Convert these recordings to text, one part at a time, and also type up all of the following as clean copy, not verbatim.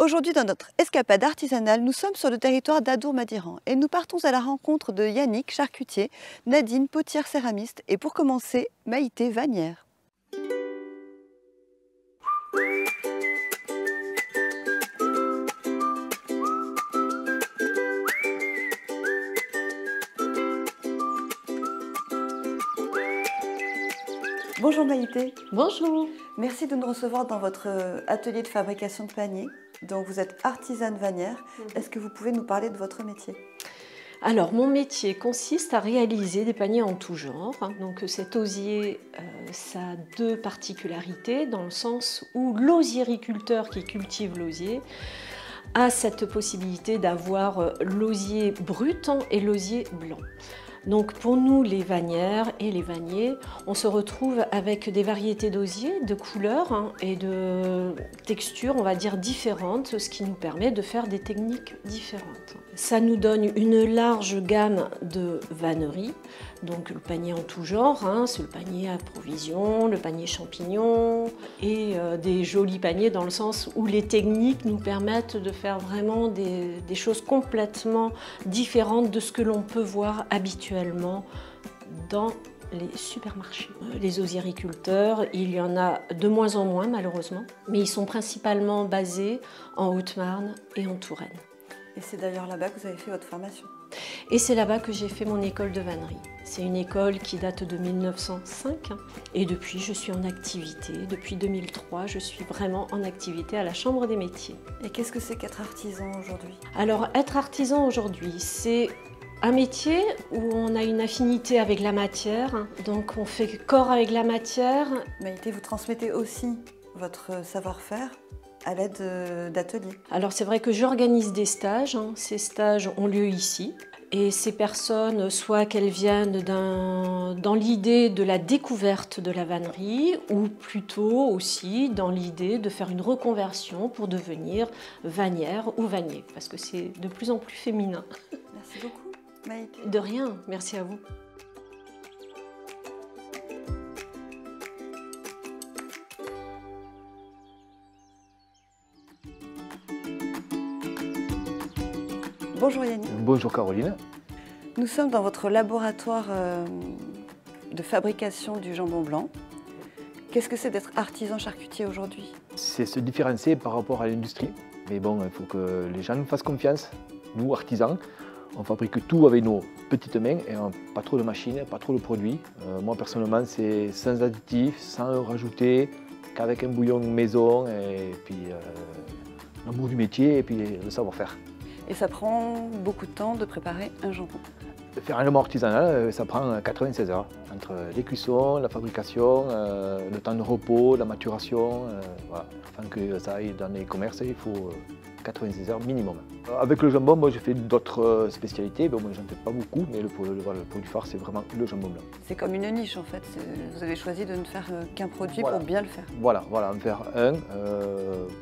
Aujourd'hui, dans notre escapade artisanale, nous sommes sur le territoire d'Adour-Madiran et nous partons à la rencontre de Yannick, charcutier, Nadine, potière céramiste et pour commencer, Maïté, vannière. Bonjour Maïté. Bonjour. Merci de nous recevoir dans votre atelier de fabrication de paniers. Donc vous êtes artisane vannière. Est-ce que vous pouvez nous parler de votre métier ? Alors, mon métier consiste à réaliser des paniers en tout genre. Donc, cet osier, ça a deux particularités, dans le sens où l'osiericulteur qui cultive l'osier a cette possibilité d'avoir l'osier brut et l'osier blanc. Donc pour nous, les vannières et les vanniers, on se retrouve avec des variétés d'osier, de couleurs et de textures, on va dire, différentes, ce qui nous permet de faire des techniques différentes. Ça nous donne une large gamme de vanneries, donc le panier en tout genre, c'est le panier à provisions, le panier champignon et des jolis paniers dans le sens où les techniques nous permettent de faire vraiment des choses complètement différentes de ce que l'on peut voir habituellement dans les supermarchés. Les osiericulteurs, il y en a de moins en moins malheureusement, mais ils sont principalement basés en Haute-Marne et en Touraine. Et c'est d'ailleurs là-bas que vous avez fait votre formation. Et c'est là-bas que j'ai fait mon école de vannerie. C'est une école qui date de 1905 et depuis je suis en activité. Depuis 2003, je suis vraiment en activité à la Chambre des métiers. Et qu'est-ce que c'est qu'être artisan aujourd'hui ? Alors être artisan aujourd'hui, c'est un métier où on a une affinité avec la matière, donc on fait corps avec la matière. Maïté, vous transmettez aussi votre savoir-faire à l'aide d'ateliers. Alors c'est vrai que j'organise des stages, ces stages ont lieu ici. Et ces personnes, soit qu'elles viennent dans l'idée de la découverte de la vannerie, ou plutôt aussi dans l'idée de faire une reconversion pour devenir vannière ou vannier, parce que c'est de plus en plus féminin. Merci beaucoup, Maïté. De rien, merci à vous. Bonjour Yannick. Bonjour Caroline. Nous sommes dans votre laboratoire de fabrication du jambon blanc. Qu'est-ce que c'est d'être artisan charcutier aujourd'hui ? C'est se différencier par rapport à l'industrie. Mais bon, il faut que les gens nous fassent confiance. Nous, artisans, on fabrique tout avec nos petites mains et pas trop de machines, pas trop de produits. Moi, personnellement, c'est sans additifs, sans rajouter, qu'avec un bouillon maison et puis l'amour du métier et puis le savoir-faire. Et ça prend beaucoup de temps de préparer un jambon. Faire un jambon artisanal, ça prend 96 heures. Entre les cuissons, la fabrication, le temps de repos, la maturation. Voilà. Afin que ça aille dans les commerces, il faut 96 heures minimum. Avec le jambon, moi j'ai fait d'autres spécialités. Bon, moi j'en fais pas beaucoup, mais le produit phare c'est vraiment le jambon blanc. C'est comme une niche en fait. Vous avez choisi de ne faire qu'un produit pour bien le faire. Voilà, en faire un,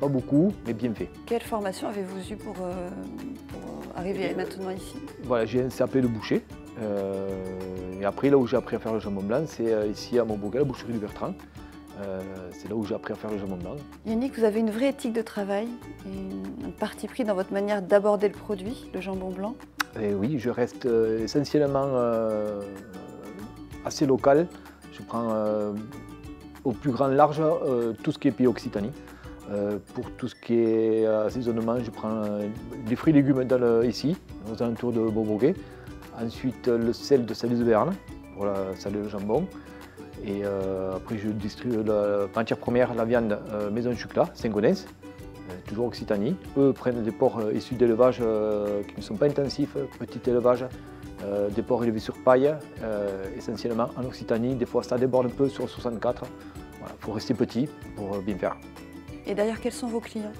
pas beaucoup, mais bien fait. Quelle formation avez-vous eue pour arriver maintenant ici ? Voilà, j'ai un CAP de boucher. Et après, là où j'ai appris à faire le jambon blanc, c'est ici à Montbourg, la boucherie du Bertrand. C'est là où j'ai appris à faire le jambon blanc. Yannick, vous avez une vraie éthique de travail et un parti pris dans votre manière d'aborder le produit, le jambon blanc. Et oui, je reste essentiellement assez local. Je prends au plus grand large tout ce qui est pays Occitanie. Pour tout ce qui est assaisonnement, je prends des fruits et légumes ici, aux alentours de Beaubourguet. Ensuite, le sel de Salise-de-Béarn pour saler le jambon. Et après, je distribue la matière première, la viande Maison Chucla, Saint-Gaudens, toujours Occitanie. Eux prennent des porcs issus d'élevage qui ne sont pas intensifs, petit élevage, des porcs élevés sur paille, essentiellement en Occitanie. Des fois, ça déborde un peu sur 64. Voilà, faut rester petit pour bien faire. Et d'ailleurs, quels sont vos clients ?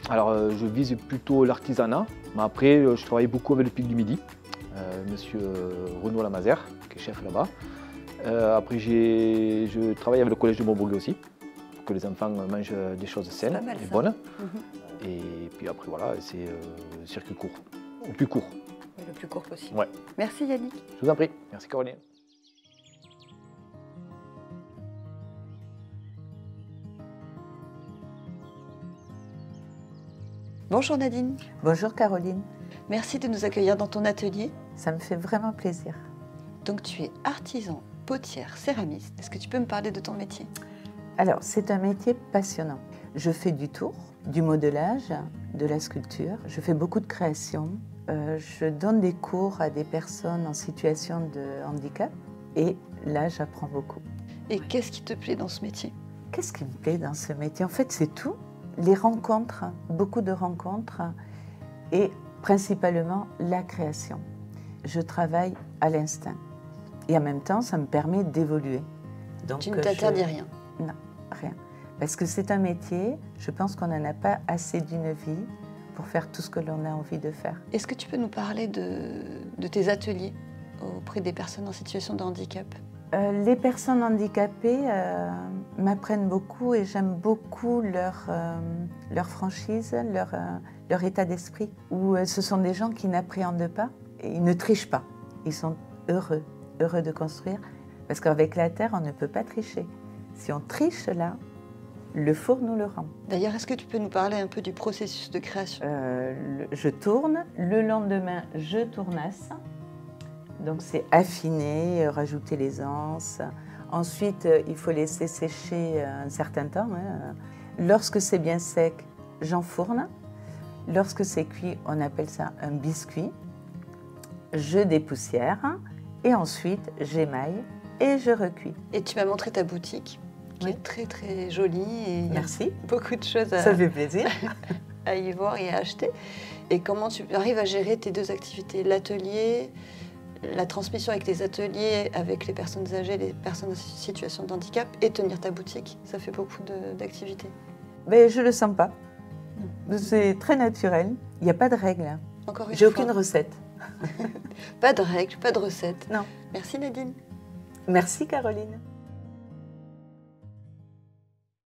Alors, je vise plutôt l'artisanat, mais après, je travaille beaucoup avec le Pic du Midi, monsieur Renaud Lamazère, qui est chef là-bas. Après, je travaille avec le collège de Montbourg aussi, pour que les enfants mangent des choses saines et bonnes. Et puis après, voilà, c'est circuit court, au plus court. Oui, le plus court possible. Ouais. Merci Yannick. Je vous en prie. Merci Caroline. Bonjour Nadine. Bonjour Caroline, Merci de nous accueillir dans ton atelier. ça me fait vraiment plaisir. Donc tu es artisan, potière, céramiste. Est-ce que tu peux me parler de ton métier? Alors, c'est un métier passionnant. Je fais du tour, du modelage, de la sculpture. Je fais beaucoup de création. Je donne des cours à des personnes en situation de handicap. Et là, j'apprends beaucoup. Et qu'est-ce qui te plaît dans ce métier? Qu'est-ce qui me plaît dans ce métier? En fait, c'est tout. Les rencontres, beaucoup de rencontres. Et principalement, la création. Je travaille à l'instinct. Et en même temps, ça me permet d'évoluer. Donc, Tu ne t'interdis rien. Non, rien. Parce que c'est un métier, je pense qu'on n'en a pas assez d'une vie pour faire tout ce que l'on a envie de faire. Est-ce que tu peux nous parler de tes ateliers auprès des personnes en situation de handicap? Les personnes handicapées m'apprennent beaucoup et j'aime beaucoup leur franchise, leur état d'esprit, où ce sont des gens qui n'appréhendent pas et ils ne trichent pas. Ils sont heureux de construire, parce qu'avec la terre, on ne peut pas tricher. Si on triche là, le four nous le rend. D'ailleurs, est-ce que tu peux nous parler un peu du processus de création? Je tourne, le lendemain, je tournasse. Donc c'est affiner, rajouter les anses. Ensuite, il faut laisser sécher un certain temps. Lorsque c'est bien sec, j'enfourne. Lorsque c'est cuit, on appelle ça un biscuit. Je dépoussière et ensuite j'émaille et je recuis. Et tu m'as montré ta boutique, qui est très très jolie. Et il y a Merci. beaucoup de choses Ça fait plaisir. à y voir et à acheter. Et comment tu arrives à gérer tes deux activités, l'atelier, la transmission avec les ateliers, avec les personnes âgées, les personnes en situation de handicap, et tenir ta boutique? Ça fait beaucoup d'activités. Mais je ne le sens pas. C'est très naturel. Il n'y a pas de règles. Encore une J'ai fois. aucune recette. Pas de règles, pas de recettes. Non. Merci Nadine. Merci Caroline.